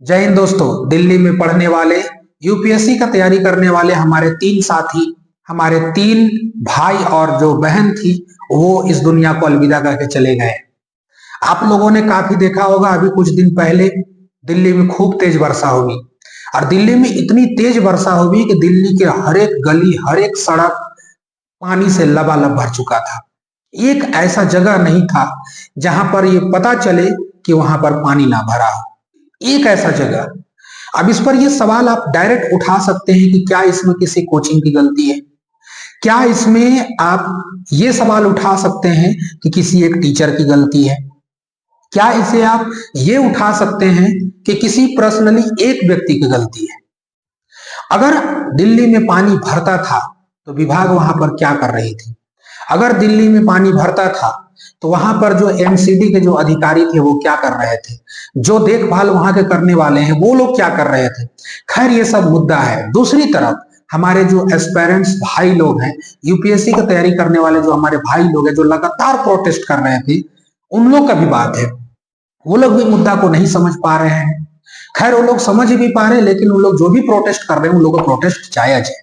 जय हिंद दोस्तों। दिल्ली में पढ़ने वाले यूपीएससी का तैयारी करने वाले हमारे तीन साथी, हमारे तीन भाई और जो बहन थी वो इस दुनिया को अलविदा करके चले गए। आप लोगों ने काफी देखा होगा, अभी कुछ दिन पहले दिल्ली में खूब तेज वर्षा हुई और दिल्ली में इतनी तेज वर्षा हुई कि दिल्ली के हर एक गली, हर एक सड़क पानी से लबालब भर चुका था। एक ऐसा जगह नहीं था जहां पर ये पता चले कि वहां पर पानी ना भरा हो। एक ऐसा जगह। अब इस पर ये सवाल आप डायरेक्ट उठा सकते हैं कि क्या इसमें किसी कोचिंग की गलती है? क्या इसमें आप ये सवाल उठा सकते हैं कि किसी एक टीचर की गलती है? क्या इसे आप ये उठा सकते हैं कि किसी पर्सनली एक व्यक्ति की गलती है? अगर दिल्ली में पानी भरता था तो विभाग वहां पर क्या कर रही थी? अगर दिल्ली में पानी भरता था तो वहां पर जो एमसीडी के जो अधिकारी थे वो क्या कर रहे थे? जो देखभाल वहां के करने वाले हैं वो लोग क्या कर रहे थे? खैर, ये सब मुद्दा है। दूसरी तरफ हमारे जो एस्पेरेंट्स भाई लोग हैं, यूपीएससी की तैयारी करने वाले जो हमारे भाई लोग हैं, जो लगातार प्रोटेस्ट कर रहे थे, उन लोग का भी बात है। वो लोग भी मुद्दा को नहीं समझ पा रहे हैं। खैर, वो लोग समझ भी पा रहे हैं, लेकिन उन लोग जो भी प्रोटेस्ट कर रहे हैं उन लोगों का प्रोटेस्ट जायज है।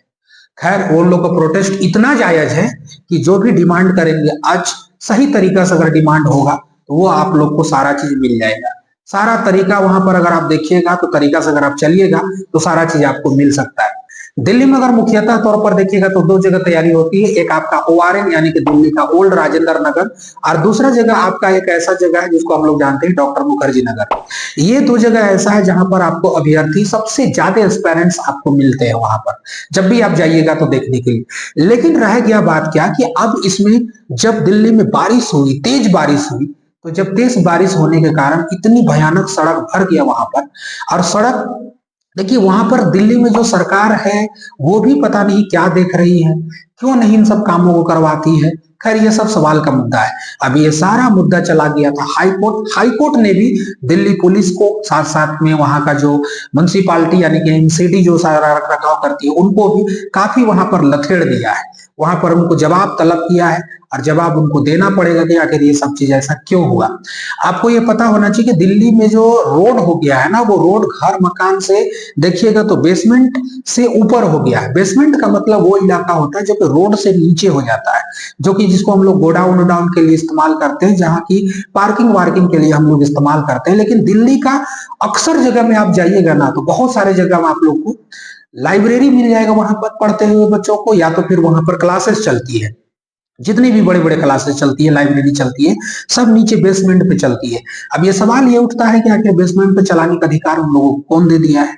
खैर, वो लोग का प्रोटेस्ट इतना जायज है कि जो भी डिमांड करेंगे, आज सही तरीका से अगर डिमांड होगा तो वो आप लोग को सारा चीज मिल जाएगा। सारा तरीका वहां पर अगर आप देखिएगा तो तरीका से अगर आप चलिएगा तो सारा चीज आपको मिल सकता है। दिल्ली में अगर मुख्यतः तौर पर देखिएगा तो दो जगह तैयारी होती है। एक आपका ओआरएन यानी कि दिल्ली का ओल्ड राजेंद्र नगर, और दूसरा जगह आपका एक ऐसा जगह है जिसको हम लोग जानते हैं डॉक्टर मुखर्जी नगर। ये दो जगह ऐसा है जहां पर आपको अभ्यर्थी सबसे ज्यादा एस्पेरेंट्स आपको मिलते हैं वहां पर, जब भी आप जाइएगा तो देखने के लिए। लेकिन रह गया बात क्या कि अब इसमें जब दिल्ली में बारिश हुई, तेज बारिश हुई, तो जब तेज बारिश होने के कारण इतनी भयानक सड़क भर गया वहां पर। और सड़क देखिए, वहां पर दिल्ली में जो सरकार है वो भी पता नहीं क्या देख रही है, क्यों नहीं इन सब कामों को करवाती है। खैर, ये सब सवाल का मुद्दा है। अब ये सारा मुद्दा चला गया था हाईकोर्ट ने भी दिल्ली पुलिस को, साथ साथ में वहां का जो म्युनिसिपालिटी यानी कि एमसीडी जो सारा रख रखाव करती है, उनको भी काफी वहां पर लथेड़ दिया है। वहां पर उनको जवाब तलब किया है और जवाब उनको देना पड़ेगा कि आखिर ये सब चीज ऐसा क्यों हुआ। आपको ये पता होना चाहिए कि दिल्ली में जो रोड हो गया है ना, वो रोड घर मकान से देखिएगा तो बेसमेंट से ऊपर हो गया है। बेसमेंट का मतलब वो इलाका होता है जो कि रोड से नीचे हो जाता है, जो कि जिसको हम लोग गोडाउन वोडाउन के लिए इस्तेमाल करते हैं, जहां की पार्किंग वार्किंग के लिए हम लोग इस्तेमाल करते हैं। लेकिन दिल्ली का अक्सर जगह में आप जाइएगा ना तो बहुत सारे जगह में आप लोग को लाइब्रेरी मिल जाएगा वहां पर पढ़ते हुए बच्चों को, या तो फिर वहां पर क्लासेस चलती है। जितनी भी बड़े बड़े क्लासेस चलती है, लाइब्रेरी चलती है, सब नीचे बेसमेंट पे चलती है। अब ये सवाल ये उठता है कि आखिर बेसमेंट पे चलाने का अधिकार उन लोगों को कौन दे दिया है?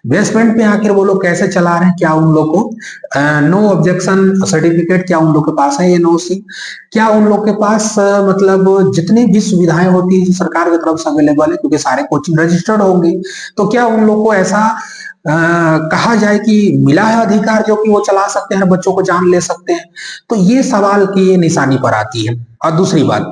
बेसमेंट पे आखिर वो लोग कैसे चला रहे हैं? क्या उन लोग को नो ऑब्जेक्शन सर्टिफिकेट क्या उन लोग के पास है? एनओसी क्या उन लोग के पास मतलब जितनी भी सुविधाएं होती है सरकार की तरफ से अवेलेबल है, क्योंकि सारे कोचिंग रजिस्टर्ड होंगे, तो क्या उन लोग को ऐसा कहा जाए कि मिला है अधिकार जो कि वो चला सकते हैं, बच्चों को जान ले सकते हैं? तो ये सवाल की निशानी पर आती है। और दूसरी बात,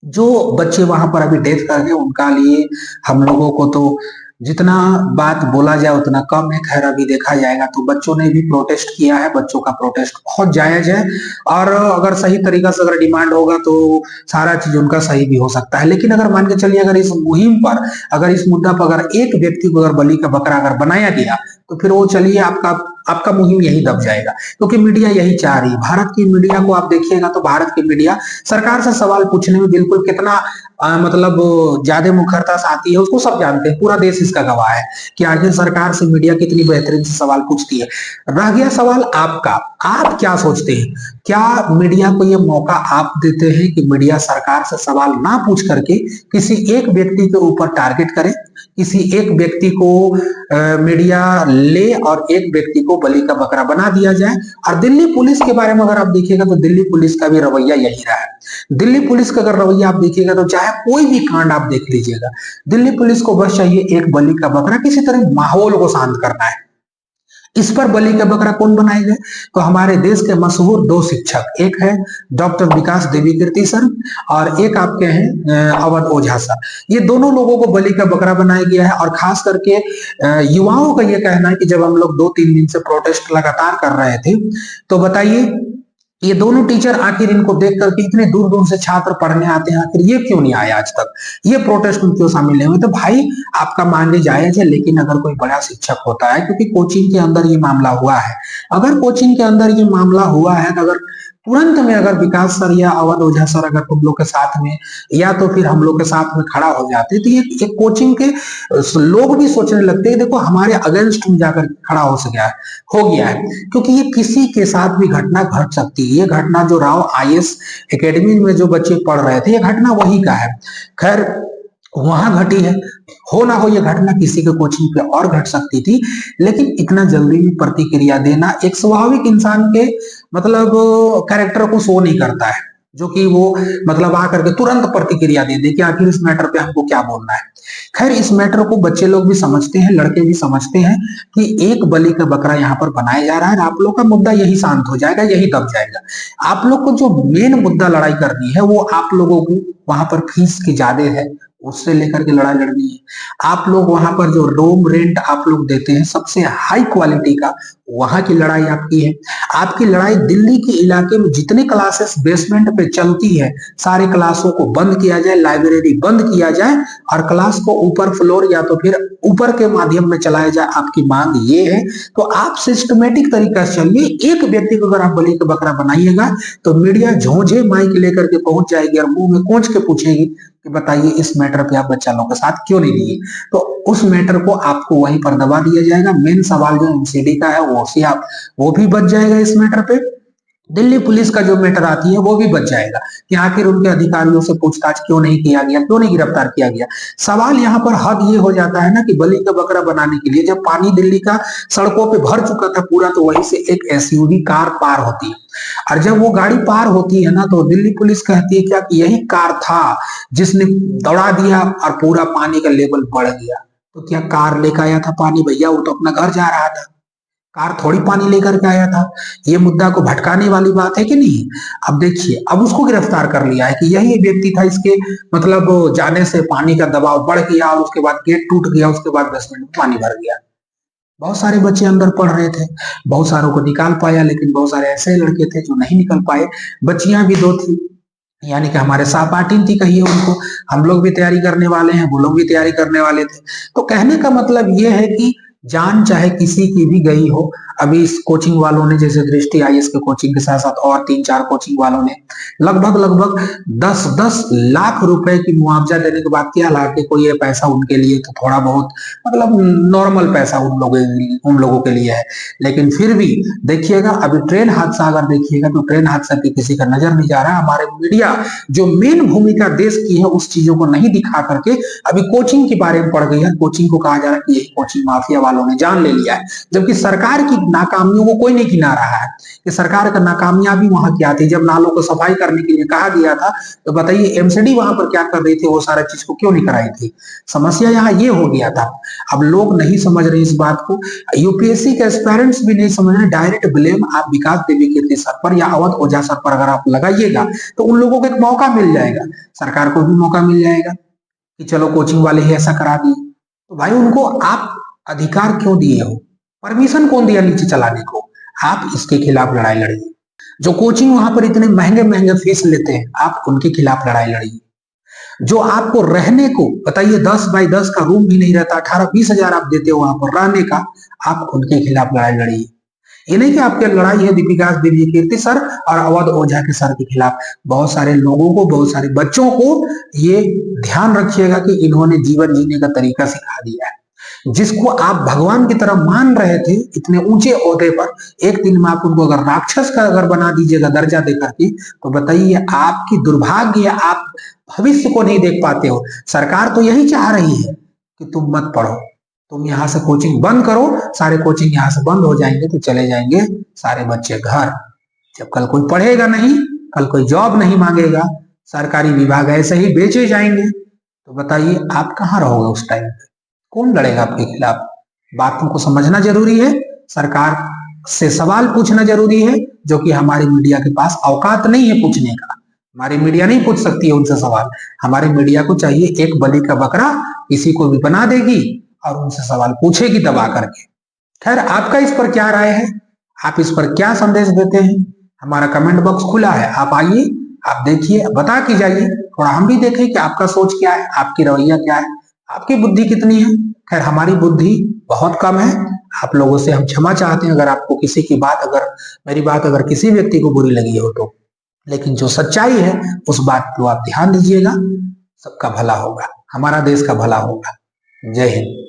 जो बच्चे वहां पर अभी डेथ कर गए उनका लिए हम लोगों को तो जितना बात बोला जाए उतना कम है। खैर, अभी देखा जाएगा तो बच्चों ने भी प्रोटेस्ट किया है, बच्चों का प्रोटेस्ट बहुत जायज है। और अगर सही तरीका से अगर डिमांड होगा तो सारा चीज उनका सही भी हो सकता है। लेकिन अगर मान के चलिए, अगर इस मुहिम पर, अगर इस मुद्दा पर अगर एक व्यक्ति को अगर बलि का बकरा अगर बनाया गया तो फिर वो चलिए आपका आपका मुहिम यही दब जाएगा, क्योंकि मीडिया यही चाह रही है। भारत की मीडिया को आप देखिएगा तो भारत की मीडिया सरकार से सवाल पूछने में बिल्कुल कितना मतलब ज्यादा मुखरता से आती है, उसको सब जानते हैं, पूरा देश इसका गवाह है कि आखिर सरकार से मीडिया कितनी बेहतरीन से सवाल पूछती है। रह गया सवाल आपका, आप क्या सोचते हैं? क्या मीडिया को यह मौका आप देते हैं कि मीडिया सरकार से सवाल ना पूछ करके किसी एक व्यक्ति के ऊपर टारगेट करे, किसी एक व्यक्ति को मीडिया ले और एक व्यक्ति को बलि का बकरा बना दिया जाए? और दिल्ली पुलिस के बारे में अगर आप देखिएगा तो दिल्ली पुलिस का भी रवैया यही रहा है। दिल्ली पुलिस का अगर रवैया आप देखिएगा तो चाहे कोई भी कांड आप देख लीजिएगा, दिल्ली पुलिस को बस चाहिए एक बलि का बकरा, किसी तरह माहौल को शांत करना है। इस पर बलि का बकरा कौन बनाए गए? तो हमारे देश के मशहूर दो शिक्षक, एक है डॉक्टर विकास देवी कीर्ति सर और एक आपके हैं अवध ओझा सर। ये दोनों लोगों को बलि का बकरा बनाया गया है। और खास करके युवाओं का ये कहना है कि जब हम लोग 2-3 दिन से प्रोटेस्ट लगातार कर रहे थे, तो बताइए ये दोनों टीचर आखिर इनको देख करके इतने दूर दूर से छात्र पढ़ने आते हैं, आखिर ये क्यों नहीं आए आज तक, ये प्रोटेस्ट में क्यों शामिल नहीं हुए? तो भाई आपका मांगे जायज है, लेकिन अगर कोई बड़ा शिक्षक होता है, क्योंकि कोचिंग के अंदर ये मामला हुआ है, अगर कोचिंग के अंदर ये मामला हुआ है तो अगर तुरंत में अगर विकास सर या अवध ओझा सर अगर तुम लोग के साथ में या तो फिर हम लोग के साथ में खड़ा हो जाते तो ये कोचिंग के लोग भी सोचने लगते हैं देखो हमारे अगेंस्ट में जाकर खड़ा हो गया है, क्योंकि ये किसी के साथ भी घटना घट सकती है। ये घटना जो राव आईएएस एकेडमी में जो बच्चे पढ़ रहे थे, ये घटना वही का है। खैर वहां घटी है, हो ना हो ये घटना किसी के कोचिंग पे और घट सकती थी, लेकिन इतना जल्दी भी प्रतिक्रिया देना एक स्वाभाविक इंसान के मतलब कैरेक्टर को शो नहीं करता है, जो कि वो मतलब आकर के तुरंत प्रतिक्रिया दे दे कि आखिर इस मैटर पे हमको क्या बोलना है। खैर इस मैटर को बच्चे लोग भी समझते हैं, लड़के भी समझते हैं कि एक बलि का बकरा यहाँ पर बनाया जा रहा है, आप लोग का मुद्दा यही शांत हो जाएगा, यही दब जाएगा। आप लोग को जो मेन मुद्दा लड़ाई करनी है वो आप लोगों को वहां पर फीस की ज्यादा है, उससे लेकर के लड़ाई लड़नी है। आप लोग वहां पर जो रूम रेंट आप लोग देते हैं सबसे हाई क्वालिटी का, वहां की लड़ाई आपकी है। आपकी लड़ाई दिल्ली के इलाके में जितने क्लासेस बेसमेंट पे चलती है सारे क्लासों को बंद किया जाए, लाइब्रेरी बंद किया जाए और क्लास को ऊपर फ्लोर या तो फिर ऊपर के माध्यम में चलाया जाए, आपकी मांग ये है। तो आप सिस्टमेटिक तरीका से चलिए। एक व्यक्ति को अगर आप बलि का बकरा बनाइएगा तो मीडिया झोंझे माइक लेकर के पहुंच जाएगी और मुंह में कोंच के पूछेगी कि बताइए इस मैटर पे आप बच्चा लोगों के साथ क्यों नहीं दिए। तो उस मैटर को आपको वहीं पर दबा दिया जाएगा। मेन सवाल जो एमसीडी का है वो भी बच जाएगा इस मैटर पे। दिल्ली पुलिस का जो मैटर आती है वो भी बच जाएगा कि आखिर उनके अधिकारियों से पूछताछ क्यों नहीं किया गया, क्यों नहीं गिरफ्तार किया गया। सवाल यहाँ पर हद ये हो जाता है ना कि बलि का बकरा बनाने के लिए जब पानी दिल्ली का सड़कों पे भर चुका था पूरा, तो वहीं से एक एसयूवी कार पार होती है और जब वो गाड़ी पार होती है ना तो दिल्ली पुलिस कहती है क्या कि यही कार था जिसने दौड़ा दिया और पूरा पानी का लेवल बढ़ गया। तो क्या कार लेकर आया था पानी? भैया वो तो अपना घर जा रहा था, कार थोड़ी पानी लेकर के आया था। ये मुद्दा को भटकाने वाली बात है कि नहीं? अब देखिए अब उसको गिरफ्तार कर लिया है कि यही व्यक्ति था, इसके मतलब जाने से पानी का दबाव बढ़ गया और उसके बाद गेट टूट गया, उसके बाद 10 मिनट में पानी भर गया। बहुत सारे बच्चे अंदर पढ़ रहे थे, बहुत सारों को निकाल पाया, लेकिन बहुत सारे ऐसे लड़के थे जो नहीं निकल पाए। बच्चियां भी 2 थी, यानी कि हमारे सहपाठी थी, कहिए उनको, हम लोग भी तैयारी करने वाले हैं, वो लोग भी तैयारी करने वाले थे। तो कहने का मतलब ये है कि जान चाहे किसी की भी गई हो, अभी इस कोचिंग वालों ने जैसे दृष्टि आईएएस के कोचिंग के साथ साथ और 3-4 कोचिंग वालों ने लगभग 10-10 लाख रुपए की मुआवजा देने के बाद क्या, हालांकि कोई ये पैसा उनके लिए तो थोड़ा बहुत मतलब नॉर्मल पैसा उन लोगों के लिए है, लेकिन फिर भी देखिएगा अभी ट्रेन हादसा अगर देखिएगा तो ट्रेन हादसा की किसी का नजर नहीं जा रहा। हमारे मीडिया जो मेन भूमिका देश की है उस चीजों को नहीं दिखा करके अभी कोचिंग के बारे में पड़ गई है। कोचिंग को कहा जा रहा है कि यही कोचिंग माफिया वालों ने जान ले लिया है, जबकि सरकार की नाकामियों को कोई नहीं गिना रहा है कि सरकार का नाकामयाबी वहां क्या थी। जब नालों को सफाई करने के लिए कहा गया था तो बताइए एमसीडी वहां पर क्या कर रही थी, वो सारा चीज को क्यों नहीं कराई थी? समस्या यहाँ ये हो गया था। अब लोग नहीं समझ रहे इस बात को, यूपीएससी के एस्पायरेंट्स भी नहीं समझ रहे। डायरेक्ट ब्लेम आप विकास देवी कीर्ति सर पर या अवध ओझा सर पर अगर आप लगाइएगा तो उन लोगों को एक मौका मिल जाएगा, सरकार को भी मौका मिल जाएगा कि चलो कोचिंग वाले ही ऐसा करा दिए। तो भाई उनको आप अधिकार क्यों दिए हो, परमिशन कौन दिया नीचे चलाने को? आप इसके खिलाफ लड़ाई लड़िए। जो कोचिंग वहां पर इतने महंगे महंगे फीस लेते हैं आप उनके खिलाफ लड़ाई लड़िए। जो आपको रहने को बताइए 10 बाई 10 का रूम भी नहीं रहता, 18-20 हजार आप देते हो वहां पर रहने का, आप उनके खिलाफ लड़ाई लड़िए। ये नहीं कि आपकी लड़ाई है दीपिका दिव्य कीर्ति सर और अवध ओझा के सर के खिलाफ। बहुत सारे लोगों को, बहुत सारे बच्चों को ये ध्यान रखिएगा कि इन्होंने जीवन जीने का तरीका सिखा दिया है। जिसको आप भगवान की तरह मान रहे थे इतने ऊंचे ओहदे पर, एक दिन में आप उनको अगर राक्षस का अगर बना दीजिएगा दर्जा देकर के, तो बताइए आपकी दुर्भाग्य, आप भविष्य को नहीं देख पाते हो। सरकार तो यही चाह रही है कि तुम मत पढ़ो, तुम यहाँ से कोचिंग बंद करो, सारे कोचिंग यहाँ से बंद हो जाएंगे तो चले जाएंगे सारे बच्चे घर। जब कल कोई पढ़ेगा नहीं, कल कोई जॉब नहीं मांगेगा, सरकारी विभाग ऐसे ही बेचे जाएंगे, तो बताइए आप कहाँ रहोगे उस टाइम पे? कौन लड़ेगा आपके खिलाफ? बातों को समझना जरूरी है, सरकार से सवाल पूछना जरूरी है, जो कि हमारी मीडिया के पास औकात नहीं है पूछने का। हमारी मीडिया नहीं पूछ सकती है उनसे सवाल। हमारी मीडिया को चाहिए एक बलि का बकरा किसी को भी बना देगी और उनसे सवाल पूछेगी दबा करके। खैर आपका इस पर क्या राय है, आप इस पर क्या संदेश देते हैं, हमारा कमेंट बॉक्स खुला है, आप आइए, आप देखिए, बता के जाइए, थोड़ा हम भी देखें कि आपका सोच क्या है, आपकी रवैया क्या है, आपकी बुद्धि कितनी है। खैर हमारी बुद्धि बहुत कम है, आप लोगों से हम क्षमा चाहते हैं अगर आपको किसी की बात, अगर मेरी बात अगर किसी व्यक्ति को बुरी लगी हो तो, लेकिन जो सच्चाई है उस बात को आप ध्यान दीजिएगा। सबका भला होगा, हमारा देश का भला होगा। जय हिंद।